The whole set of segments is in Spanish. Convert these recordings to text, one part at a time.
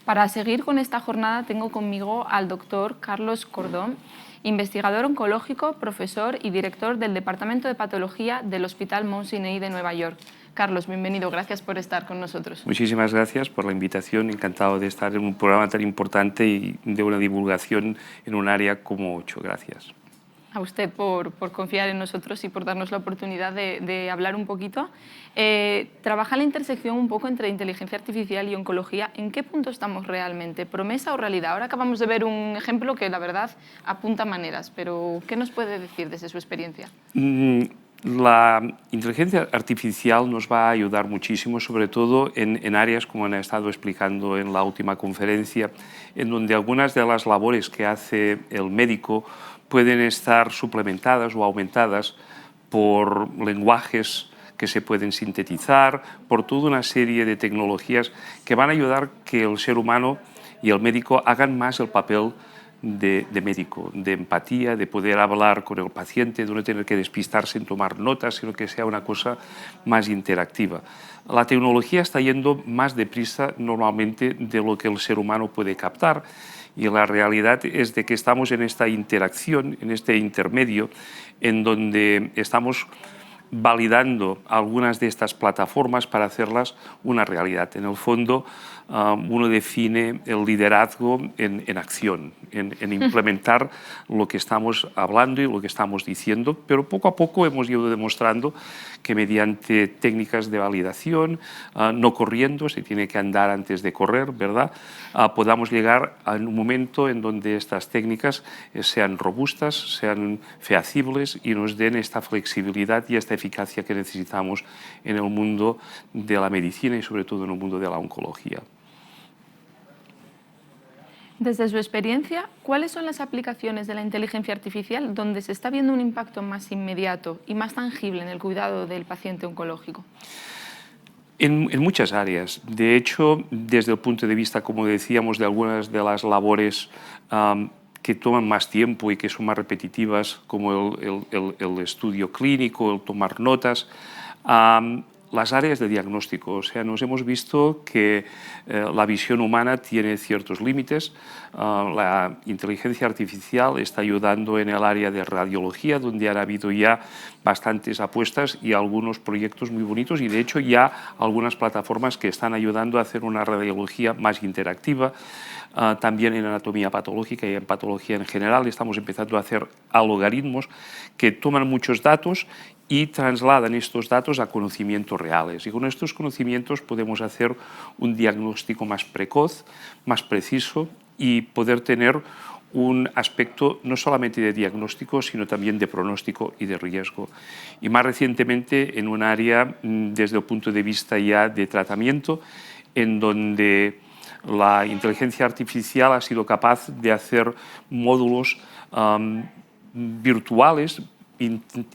Para seguir con esta jornada tengo conmigo al doctor Carlos Cordón, investigador oncológico, profesor y director del Departamento de Patología del Hospital Mount Sinai de Nueva York. Carlos, bienvenido, gracias por estar con nosotros. Muchísimas gracias por la invitación, encantado de estar en un programa tan importante y de una divulgación en un área como 8. Gracias. A usted por confiar en nosotros y por darnos la oportunidad de hablar un poquito. Trabaja en la intersección un poco entre inteligencia artificial y oncología. ¿En qué punto estamos realmente? ¿Promesa o realidad? Ahora acabamos de ver un ejemplo que la verdad apunta maneras, pero ¿qué nos puede decir desde su experiencia? La inteligencia artificial nos va a ayudar muchísimo, sobre todo en áreas como han estado explicando en la última conferencia, en donde algunas de las labores que hace el médico pueden estar suplementadas o aumentadas por lenguajes que se pueden sintetizar, por toda una serie de tecnologías que van a ayudar que el ser humano y el médico hagan más el papel de médico, de empatía, de poder hablar con el paciente, de no tener que despistarse en tomar notas, sino que sea una cosa más interactiva. La tecnología está yendo más deprisa normalmente de lo que el ser humano puede captar, y la realidad es de que estamos en esta interacción, en este intermedio, en donde estamos validando algunas de estas plataformas para hacerlas una realidad. En el fondo, uno define el liderazgo en acción, en implementar lo que estamos hablando y lo que estamos diciendo, pero poco a poco hemos ido demostrando que mediante técnicas de validación, no corriendo, se tiene que andar antes de correr, ¿verdad?, podamos llegar a un momento en donde estas técnicas sean robustas, sean fehacibles y nos den esta flexibilidad y esta eficacia que necesitamos en el mundo de la medicina y sobre todo en el mundo de la oncología. Desde su experiencia, ¿cuáles son las aplicaciones de la inteligencia artificial donde se está viendo un impacto más inmediato y más tangible en el cuidado del paciente oncológico? En muchas áreas. De hecho, desde el punto de vista, como decíamos, de algunas de las labores que toman más tiempo y que son más repetitivas, como el estudio clínico, el tomar notas, las áreas de diagnóstico. O sea, nos hemos visto que la visión humana tiene ciertos límites. La inteligencia artificial está ayudando en el área de radiología, donde han habido ya bastantes apuestas y algunos proyectos muy bonitos, y de hecho ya algunas plataformas que están ayudando a hacer una radiología más interactiva. También en anatomía patológica y en patología en general estamos empezando a hacer algoritmos que toman muchos datos y trasladan estos datos a conocimientos reales. Y con estos conocimientos podemos hacer un diagnóstico más precoz, más preciso, y poder tener un aspecto no solamente de diagnóstico, sino también de pronóstico y de riesgo. Y más recientemente en un área desde el punto de vista ya de tratamiento, en donde la inteligencia artificial ha sido capaz de hacer módulos virtuales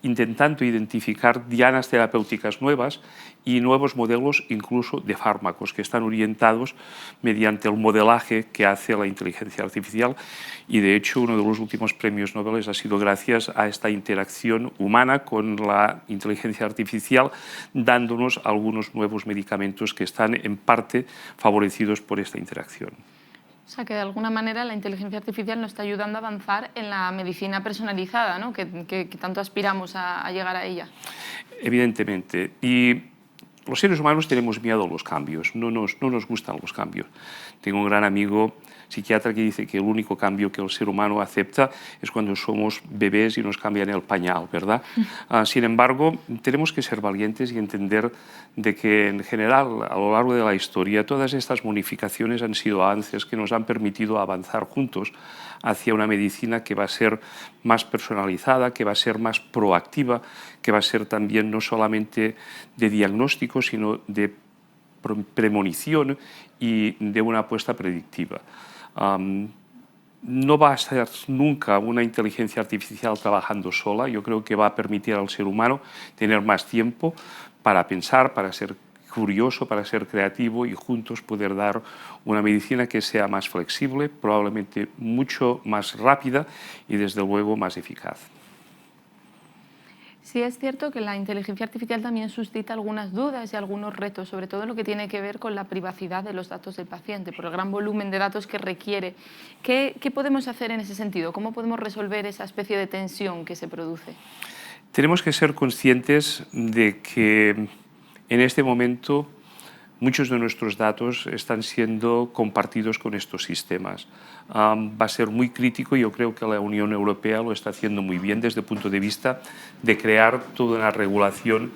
intentando identificar dianas terapéuticas nuevas y nuevos modelos incluso de fármacos que están orientados mediante el modelaje que hace la inteligencia artificial, y de hecho uno de los últimos premios Nobel ha sido gracias a esta interacción humana con la inteligencia artificial, dándonos algunos nuevos medicamentos que están en parte favorecidos por esta interacción. O sea, que de alguna manera la inteligencia artificial nos está ayudando a avanzar en la medicina personalizada, ¿no?, que tanto aspiramos a llegar a ella. Evidentemente. Y los seres humanos tenemos miedo a los cambios, no nos gustan los cambios. Tengo un gran amigo psiquiatra que dice que el único cambio que el ser humano acepta es cuando somos bebés y nos cambian el pañal, ¿verdad? Sin embargo, tenemos que ser valientes y entender de que en general, a lo largo de la historia, todas estas modificaciones han sido avances que nos han permitido avanzar juntos hacia una medicina que va a ser más personalizada, que va a ser más proactiva, que va a ser también no solamente de diagnóstico, sino de premonición y de una apuesta predictiva. No va a ser nunca una inteligencia artificial trabajando sola. Yo creo que va a permitir al ser humano tener más tiempo para pensar, para ser curioso, para ser creativo y juntos poder dar una medicina que sea más flexible, probablemente mucho más rápida y desde luego más eficaz. Sí, es cierto que la inteligencia artificial también suscita algunas dudas y algunos retos, sobre todo lo que tiene que ver con la privacidad de los datos del paciente, por el gran volumen de datos que requiere. ¿Qué podemos hacer en ese sentido? ¿Cómo podemos resolver esa especie de tensión que se produce? Tenemos que ser conscientes de que en este momento muchos de nuestros datos están siendo compartidos con estos sistemas. Va a ser muy crítico y yo creo que la Unión Europea lo está haciendo muy bien desde el punto de vista de crear toda una regulación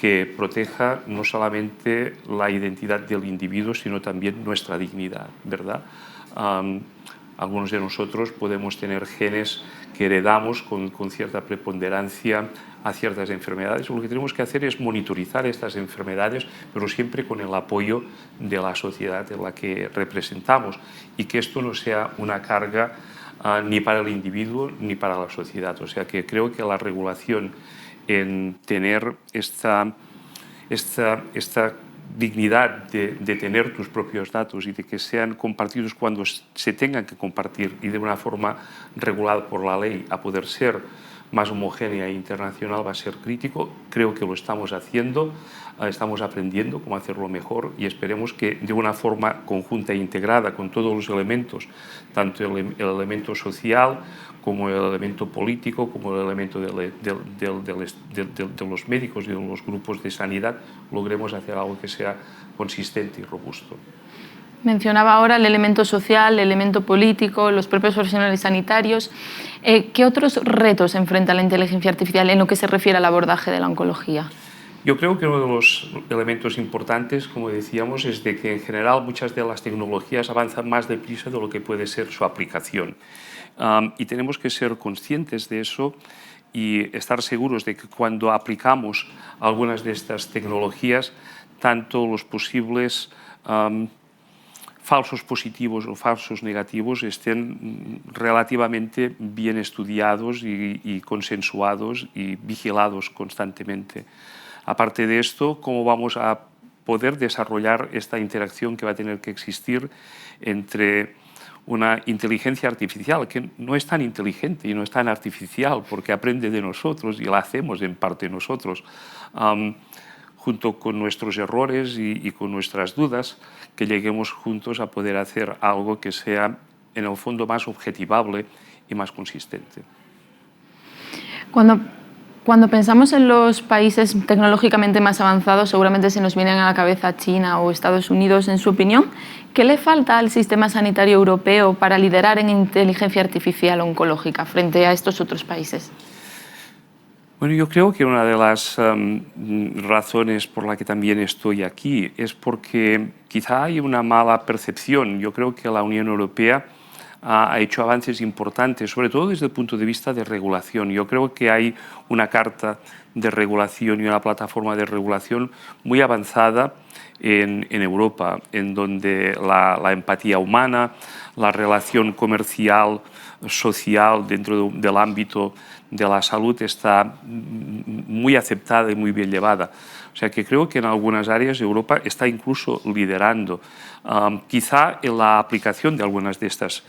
que proteja no solamente la identidad del individuo, sino también nuestra dignidad, ¿verdad? Algunos de nosotros podemos tener genes que heredamos con cierta preponderancia a ciertas enfermedades. Lo que tenemos que hacer es monitorizar estas enfermedades, pero siempre con el apoyo de la sociedad en la que representamos, y que esto no sea una carga ni para el individuo ni para la sociedad. O sea que creo que la regulación en tener esta dignidad de tener tus propios datos y de que sean compartidos cuando se tengan que compartir y de una forma regulada por la ley, a poder ser más homogénea e internacional, va a ser crítico. Creo que lo estamos haciendo, estamos aprendiendo cómo hacerlo mejor, y esperemos que de una forma conjunta e integrada con todos los elementos, tanto el elemento social como el elemento político, como el elemento de los médicos y de los grupos de sanidad, logremos hacer algo que sea consistente y robusto. Mencionaba ahora el elemento social, el elemento político, los propios profesionales sanitarios. ¿Qué otros retos enfrenta la inteligencia artificial en lo que se refiere al abordaje de la oncología? Yo creo que uno de los elementos importantes, como decíamos, es de que en general muchas de las tecnologías avanzan más deprisa de lo que puede ser su aplicación. Y tenemos que ser conscientes de eso y estar seguros de que cuando aplicamos algunas de estas tecnologías, tanto los posibles falsos positivos o falsos negativos estén relativamente bien estudiados y consensuados y vigilados constantemente. Aparte de esto, ¿cómo vamos a poder desarrollar esta interacción que va a tener que existir entre una inteligencia artificial que no es tan inteligente y no es tan artificial porque aprende de nosotros y la hacemos en parte nosotros, junto con nuestros errores y con nuestras dudas, que lleguemos juntos a poder hacer algo que sea en el fondo más objetivable y más consistente? Cuando pensamos en los países tecnológicamente más avanzados, seguramente se nos vienen a la cabeza China o Estados Unidos. En su opinión, ¿qué le falta al sistema sanitario europeo para liderar en inteligencia artificial oncológica frente a estos otros países? Bueno, yo creo que una de las razones por la que también estoy aquí es porque quizá hay una mala percepción. Yo creo que la Unión Europea ha hecho avances importantes, sobre todo desde el punto de vista de regulación. Yo creo que hay una carta de regulación y una plataforma de regulación muy avanzada en Europa, en donde la empatía humana, la relación comercial, social dentro del ámbito de la salud está muy aceptada y muy bien llevada. O sea que creo que en algunas áreas Europa está incluso liderando. Quizá en la aplicación de algunas de estas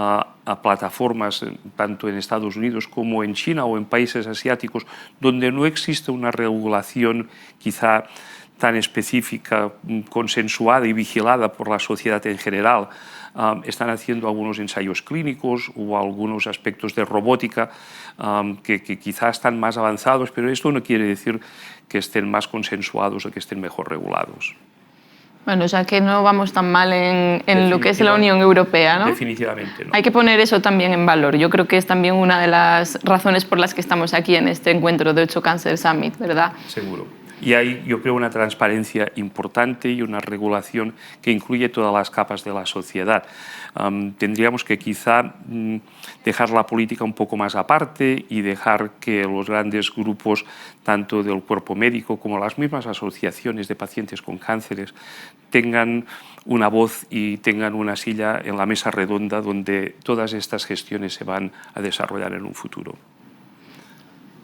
a plataformas, tanto en Estados Unidos como en China o en países asiáticos, donde no existe una regulación quizá tan específica, consensuada y vigilada por la sociedad en general. Están haciendo algunos ensayos clínicos o algunos aspectos de robótica que quizá están más avanzados, pero esto no quiere decir que estén más consensuados o que estén mejor regulados. Bueno, o sea que no vamos tan mal en lo que es la Unión Europea, ¿no? Definitivamente no. Hay que poner eso también en valor. Yo creo que es también una de las razones por las que estamos aquí en este encuentro de 8 Cancer Summit, ¿verdad? Seguro. Y hay, yo creo, una transparencia importante y una regulación que incluye todas las capas de la sociedad. Tendríamos que quizá dejar la política un poco más aparte y dejar que los grandes grupos, tanto del cuerpo médico como las mismas asociaciones de pacientes con cánceres, tengan una voz y tengan una silla en la mesa redonda donde todas estas gestiones se van a desarrollar en un futuro.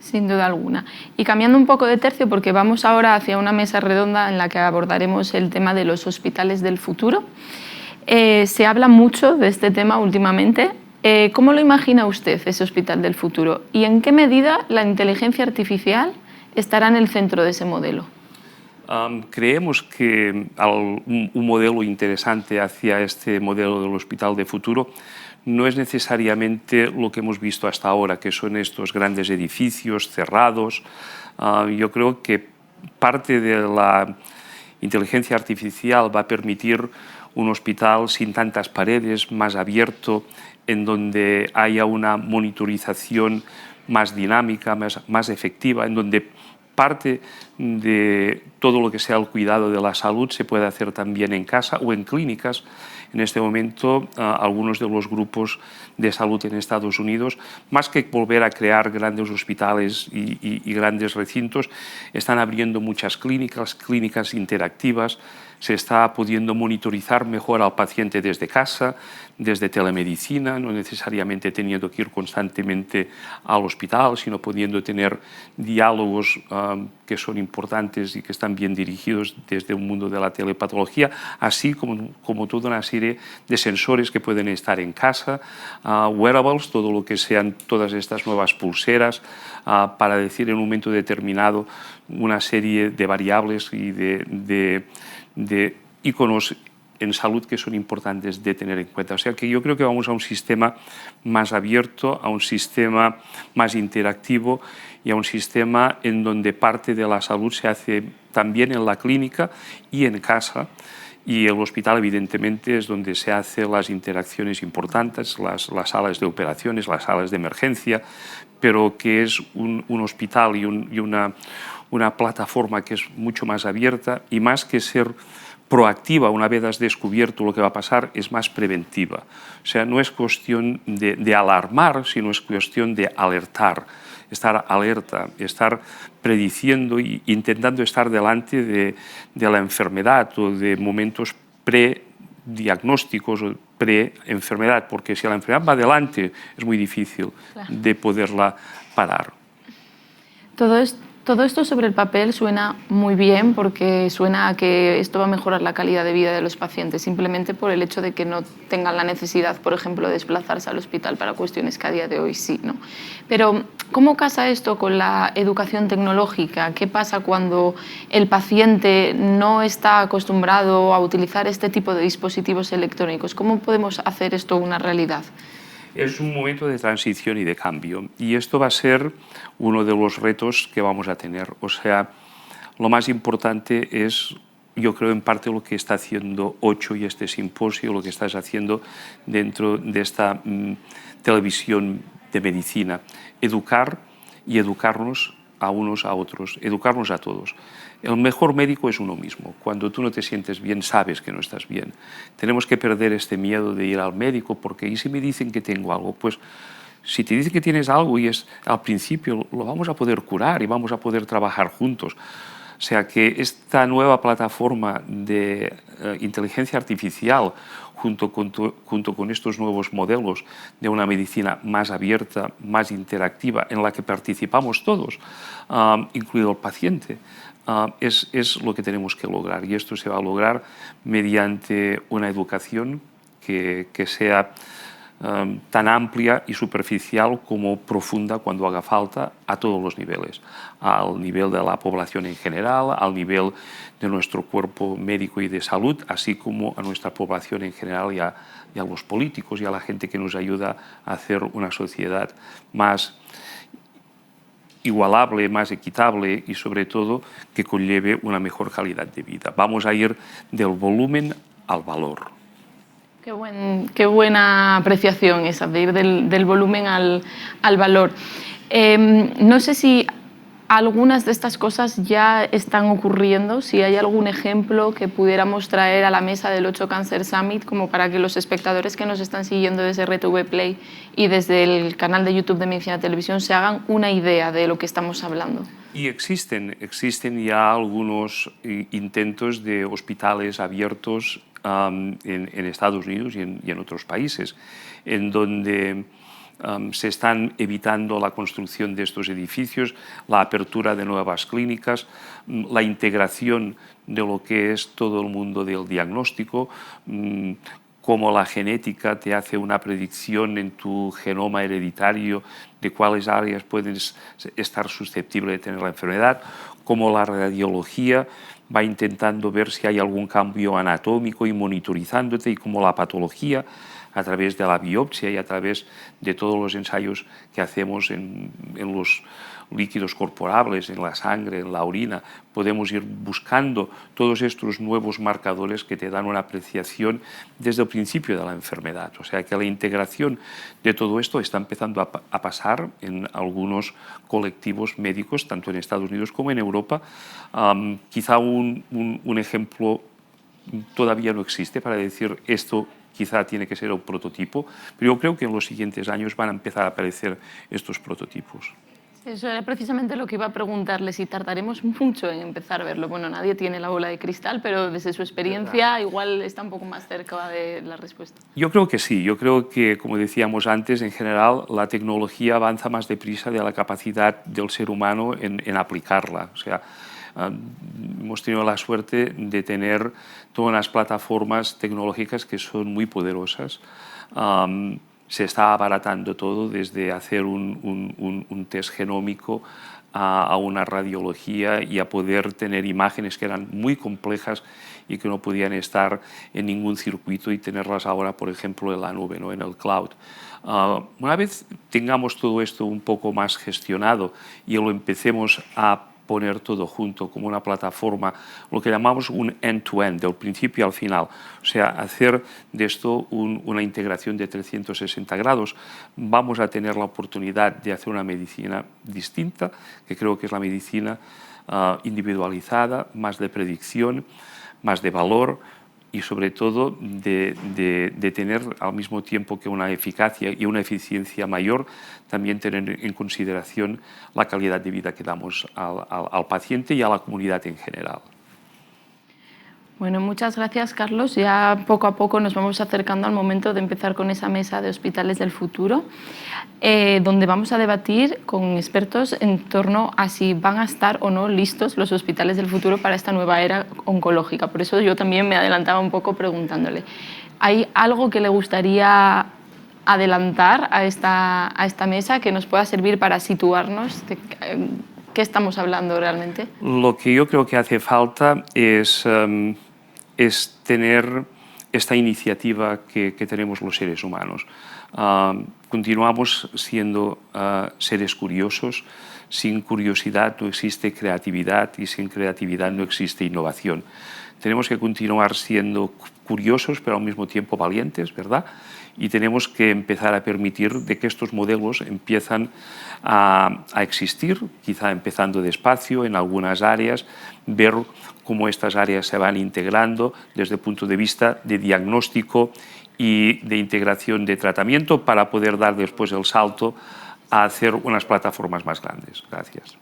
Sin duda alguna. Y cambiando un poco de tercio, porque vamos ahora hacia una mesa redonda en la que abordaremos el tema de los hospitales del futuro. Se habla mucho de este tema últimamente. ¿Cómo lo imagina usted ese hospital del futuro? ¿Y en qué medida la inteligencia artificial estará en el centro de ese modelo? Creemos que un modelo interesante hacia este modelo del hospital de futuro no es necesariamente lo que hemos visto hasta ahora, que son estos grandes edificios cerrados. Yo creo que parte de la inteligencia artificial va a permitir un hospital sin tantas paredes, más abierto, en donde haya una monitorización más dinámica, más efectiva, en donde parte de todo lo que sea el cuidado de la salud se puede hacer también en casa o en clínicas. En este momento, algunos de los grupos de salud en Estados Unidos, más que volver a crear grandes hospitales y grandes recintos, están abriendo muchas clínicas interactivas. Se está pudiendo monitorizar mejor al paciente desde casa, desde telemedicina, no necesariamente teniendo que ir constantemente al hospital, sino pudiendo tener diálogos que son importantes y que están bien dirigidos desde un mundo de la telepatología, así como toda una serie de sensores que pueden estar en casa, wearables, todo lo que sean todas estas nuevas pulseras, para decir en un momento determinado una serie de variables y de iconos en salud que son importantes de tener en cuenta. O sea que yo creo que vamos a un sistema más abierto, a un sistema más interactivo y a un sistema en donde parte de la salud se hace también en la clínica y en casa. Y el hospital, evidentemente, es donde se hacen las interacciones importantes, las salas de operaciones, las salas de emergencia, pero que es un hospital y una plataforma que es mucho más abierta y más que ser proactiva, una vez has descubierto lo que va a pasar, es más preventiva. O sea, no es cuestión de alarmar, sino es cuestión de alertar, estar alerta, estar prediciendo e intentando estar delante de la enfermedad o de momentos prediagnósticos o pre-enfermedad, porque si la enfermedad va adelante es muy difícil de poderla parar. Todo esto sobre el papel suena muy bien porque suena a que esto va a mejorar la calidad de vida de los pacientes, simplemente por el hecho de que no tengan la necesidad, por ejemplo, de desplazarse al hospital para cuestiones que a día de hoy sí, ¿no? Pero, ¿cómo casa esto con la educación tecnológica? ¿Qué pasa cuando el paciente no está acostumbrado a utilizar este tipo de dispositivos electrónicos? ¿Cómo podemos hacer esto una realidad? Es un momento de transición y de cambio, y esto va a ser uno de los retos que vamos a tener. O sea, lo más importante es, yo creo, en parte lo que está haciendo OCHO y este simposio, lo que estás haciendo dentro de esta televisión de medicina. Educar y educarnos a unos a otros, educarnos a todos. El mejor médico es uno mismo. Cuando tú no te sientes bien, sabes que no estás bien. Tenemos que perder este miedo de ir al médico, porque ¿y si me dicen que tengo algo? Pues si te dicen que tienes algo y es al principio, lo vamos a poder curar y vamos a poder trabajar juntos. O sea que esta nueva plataforma de inteligencia artificial, junto con estos nuevos modelos de una medicina más abierta, más interactiva, en la que participamos todos, incluido el paciente, es lo que tenemos que lograr. Y esto se va a lograr mediante una educación que sea tan amplia y superficial como profunda cuando haga falta, a todos los niveles, al nivel de la población en general, al nivel de nuestro cuerpo médico y de salud, así como a nuestra población en general y a los políticos y a la gente que nos ayuda a hacer una sociedad más igualable, más equitable y sobre todo que conlleve una mejor calidad de vida. Vamos a ir del volumen al valor. Qué buena apreciación esa, de ir del volumen al valor. No sé si algunas de estas cosas ya están ocurriendo, si hay algún ejemplo que pudiéramos traer a la mesa del 8 Cancer Summit, como para que los espectadores que nos están siguiendo desde RTV Play y desde el canal de YouTube de Medicina Televisión se hagan una idea de lo que estamos hablando. Y existen ya algunos intentos de hospitales abiertos en Estados Unidos y en otros países, en donde se están evitando la construcción de estos edificios, la apertura de nuevas clínicas, la integración de lo que es todo el mundo del diagnóstico, cómo la genética te hace una predicción en tu genoma hereditario de cuáles áreas puedes estar susceptible de tener la enfermedad, cómo la radiología va intentando ver si hay algún cambio anatómico y monitorizándote, y cómo la patología, a través de la biopsia y a través de todos los ensayos que hacemos en los líquidos corporales, en la sangre, en la orina, podemos ir buscando todos estos nuevos marcadores que te dan una apreciación desde el principio de la enfermedad. O sea que la integración de todo esto está empezando a pasar en algunos colectivos médicos, tanto en Estados Unidos como en Europa. Quizá un ejemplo todavía no existe para decir esto quizá tiene que ser un prototipo, pero yo creo que en los siguientes años van a empezar a aparecer estos prototipos. Eso era precisamente lo que iba a preguntarle, si tardaremos mucho en empezar a verlo. Bueno, nadie tiene la bola de cristal, pero desde su experiencia igual está un poco más cerca de la respuesta. Yo creo que sí, yo creo que, como decíamos antes, en general la tecnología avanza más deprisa de la capacidad del ser humano en aplicarla. O sea, hemos tenido la suerte de tener todas unas plataformas tecnológicas que son muy poderosas. Se está abaratando todo, desde hacer un test genómico a una radiología y a poder tener imágenes que eran muy complejas y que no podían estar en ningún circuito, y tenerlas ahora, por ejemplo, en la nube, ¿no?, en el cloud. Una vez tengamos todo esto un poco más gestionado y lo empecemos a poner todo junto como una plataforma, lo que llamamos un end-to-end, del principio al final, o sea, hacer de esto una integración de 360 grados, vamos a tener la oportunidad de hacer una medicina distinta, que creo que es la medicina individualizada, más de predicción, más de valor, y sobre todo de tener al mismo tiempo que una eficacia y una eficiencia mayor, también tener en consideración la calidad de vida que damos al paciente y a la comunidad en general. Bueno, muchas gracias, Carlos. Ya poco a poco nos vamos acercando al momento de empezar con esa mesa de hospitales del futuro, donde vamos a debatir con expertos en torno a si van a estar o no listos los hospitales del futuro para esta nueva era oncológica. Por eso yo también me adelantaba un poco preguntándole, ¿hay algo que le gustaría adelantar a esta mesa que nos pueda servir para situarnos? ¿Qué estamos hablando realmente? Lo que yo creo que hace falta es tener esta iniciativa que tenemos los seres humanos. Continuamos siendo seres curiosos. Sin curiosidad no existe creatividad, y sin creatividad no existe innovación. Tenemos que continuar siendo curiosos, pero al mismo tiempo valientes, ¿verdad? Y tenemos que empezar a permitir de que estos modelos empiezan a existir, quizá empezando despacio en algunas áreas, ver cómo estas áreas se van integrando desde el punto de vista de diagnóstico y de integración de tratamiento, para poder dar después el salto a hacer unas plataformas más grandes. Gracias.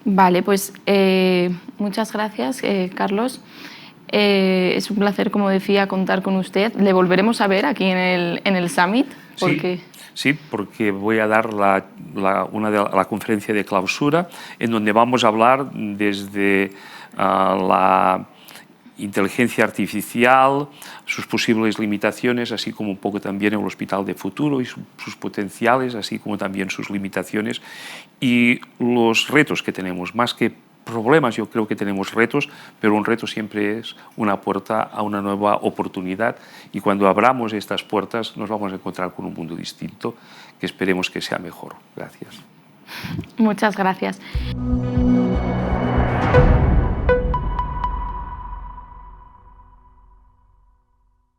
Vale, pues muchas gracias, Carlos. Es un placer, como decía, contar con usted. Le volveremos a ver aquí en el Summit. Porque... Sí, porque voy a dar la conferencia de clausura, en donde vamos a hablar desde la inteligencia artificial, sus posibles limitaciones, así como un poco también el hospital de futuro y sus potenciales, así como también sus limitaciones y los retos que tenemos. Más que problemas, yo creo que tenemos retos, pero un reto siempre es una puerta a una nueva oportunidad, y cuando abramos estas puertas nos vamos a encontrar con un mundo distinto que esperemos que sea mejor. Gracias. Muchas gracias.